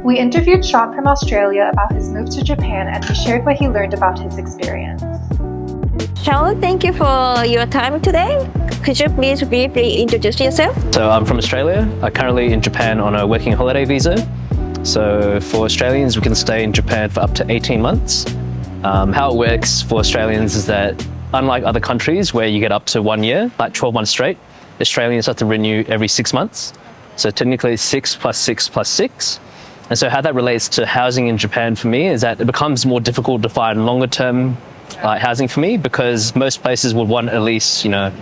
We interviewed Shaun from Australia about his move to Japan, and he shared what he learned about his experience. Shaun, thank you for your time today. Could you please briefly introduce yourself? So I'm from Australia. I'm currently in Japan on a working holiday visa. So for Australians, we can stay in Japan for up to 18 months. How it works for Australians is that unlike other countries where you get up to 1 year, like 12 months straight, Australians have to renew every 6 months. So technically it's 6 plus 6 plus 6. And so how that relates to housing in Japan for me is that it becomes more difficult to find longer term housing for me, because most places would want at least, a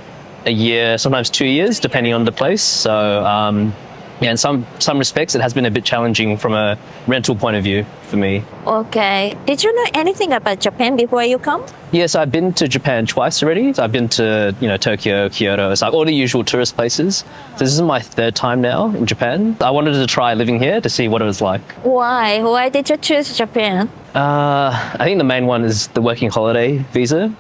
year, sometimes 2 years, depending on the place. So in some respects, it has been a bit challenging from a rental point of view for me. Okay. Did you know anything about Japan before you come? Yes, I've been to Japan twice already. So I've been to, Tokyo, Kyoto. It's like all the usual tourist places. So this is my third time now in Japan. I wanted to try living here to see what it was like. Why? Why did you choose Japan? I think the main one is the working holiday visa,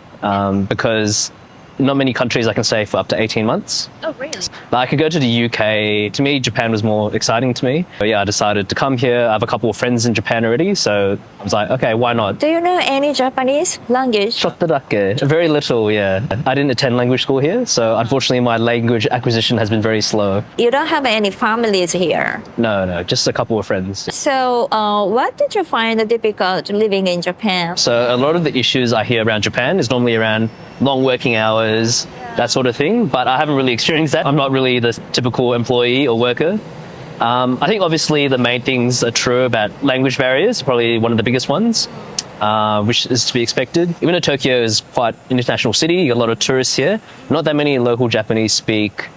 because not many countries I can stay for up to 18 months. Oh, really? But I could go to the UK. To me, Japan was more exciting to me. But yeah, I decided to come here. I have a couple of friends in Japan already, so I was like, okay, why not? Do you know any Japanese language? Shottodake. Very little, yeah. I didn't attend language school here, so unfortunately my language acquisition has been very slow. You don't have any families here? No, just a couple of friends. So what did you find difficult living in Japan? So a lot of the issues I hear around Japan is normally around long working hours, that sort of thing, but I haven't really experienced that. I'm not really the typical employee or worker. I think obviously the main things are true about language barriers, probably one of the biggest ones, which is to be expected. Even though Tokyo is quite an international city, you get a lot of tourists here, not that many local Japanese speak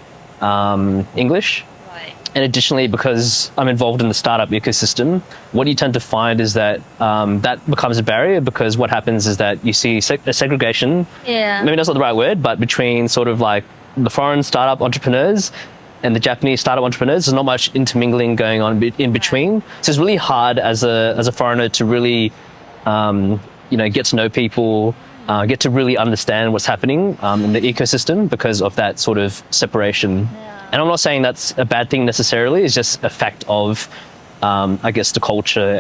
English. And additionally, because I'm involved in the startup ecosystem, what you tend to find is that that becomes a barrier, because what happens is that you see a segregation, maybe that's not the right word, but between sort of like the foreign startup entrepreneurs and the Japanese startup entrepreneurs. There's not much intermingling going on in between. So it's really hard as a foreigner to really, get to know people, get to really understand what's happening in the ecosystem because of that sort of separation. And I'm not saying that's a bad thing necessarily. It's just a fact of, the culture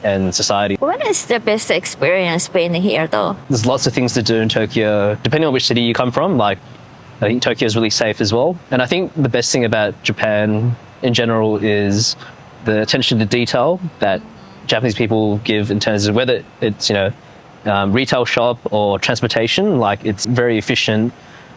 and society. What is the best experience being here, though? There's lots of things to do in Tokyo, depending on which city you come from. Like, I think Tokyo is really safe as well. And I think the best thing about Japan in general is the attention to detail that Japanese people give in terms of whether it's, retail shop or transportation. Like, it's very efficient.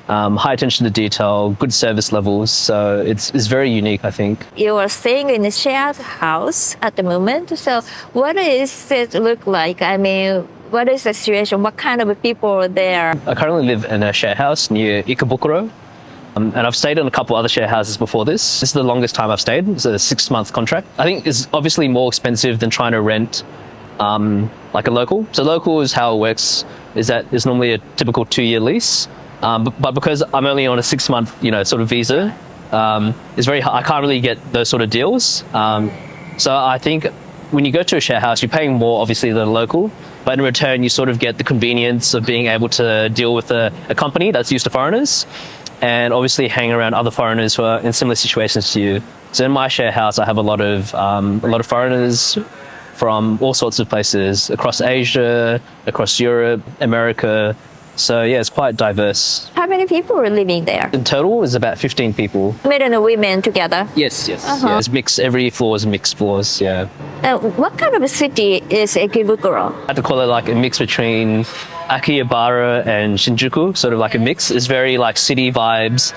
High attention to detail, good service levels. So it's very unique, I think. You are staying in a shared house at the moment. So what does it look like? I mean, what is the situation? What kind of people are there? I currently live in a share house near Ikebukuro. And I've stayed in a couple other share houses before this. This is the longest time I've stayed. It's a 6-month contract. I think it's obviously more expensive than trying to rent like a local. So local is how it works, is that it's normally a typical 2-year lease. But because I'm only on a 6-month, sort of visa, it's very hard. I can't really get those sort of deals. So I think when you go to a share house, you're paying more, obviously, than a local. But in return, you sort of get the convenience of being able to deal with a company that's used to foreigners, and obviously hang around other foreigners who are in similar situations to you. So in my share house, I have a lot of foreigners from all sorts of places across Asia, across Europe, America. So yeah, it's quite diverse. How many people are living there? In total, it's about 15 people. Men and women together? Yes. Yeah, it's mixed. Every floor is mixed floors, yeah. What kind of a city is Ikebukuro? I have to call it like a mix between Akihabara and Shinjuku, sort of like a mix. It's very like city vibes,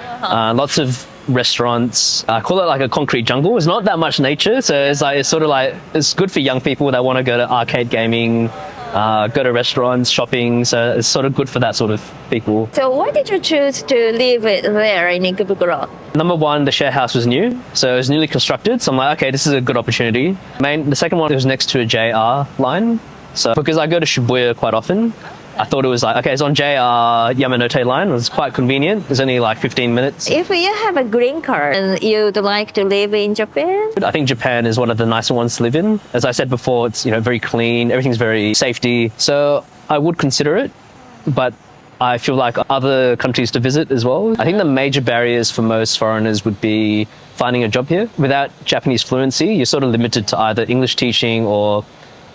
lots of restaurants. I call it like a concrete jungle. It's not that much nature, so it's good for young people that want to go to arcade gaming, go to restaurants, shopping, so it's sort of good for that sort of people. So why did you choose to live there in Ikebukuro? Number one, the share house was new, so it was newly constructed, so I'm like, okay, this is a good opportunity. The second one, it was next to a JR line, so because I go to Shibuya quite often, I thought it was like, okay, it's on JR Yamanote line. It was quite convenient. It's only like 15 minutes. If you have a green card and you'd like to live in Japan? I think Japan is one of the nicer ones to live in. As I said before, it's very clean. Everything's very safety. So I would consider it, but I feel like other countries to visit as well. I think the major barriers for most foreigners would be finding a job here. Without Japanese fluency, you're sort of limited to either English teaching or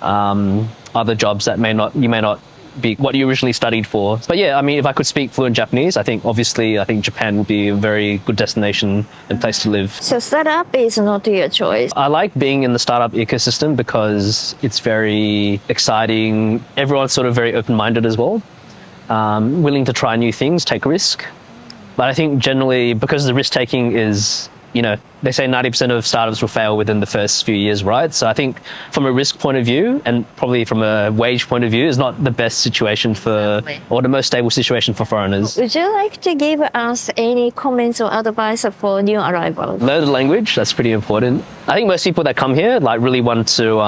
other jobs that you may not be what you originally studied for. But yeah, I mean, if I could speak fluent Japanese, I think Japan would be a very good destination and place to live. So startup is not your choice. I like being in the startup ecosystem because it's very exciting. Everyone's sort of very open-minded as well, willing to try new things, take risk. But I think generally, because the risk-taking is, they say 90% of startups will fail within the first few years, right? So I think from a risk point of view and probably from a wage point of view is not the best situation or the most stable situation for foreigners. Would you like to give us any comments or advice for new arrivals? Learn the language, that's pretty important. I think most people that come here really want to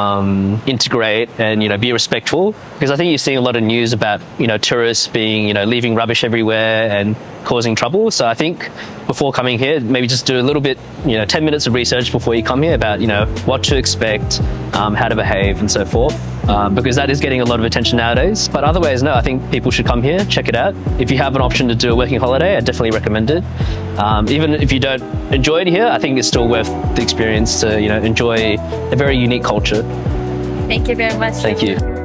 integrate and be respectful, because I think you're seeing a lot of news about tourists being leaving rubbish everywhere and causing trouble. So I think before coming here, maybe just do a little bit 10 minutes of research before you come here about what to expect, how to behave and so forth, because that is getting a lot of attention nowadays. But otherwise, no, I think people should come here, check it out. If you have an option to do a working holiday, I definitely recommend it. Even if you don't enjoy it here, I think it's still worth the experience to enjoy a very unique culture. Thank you very much. Thank you.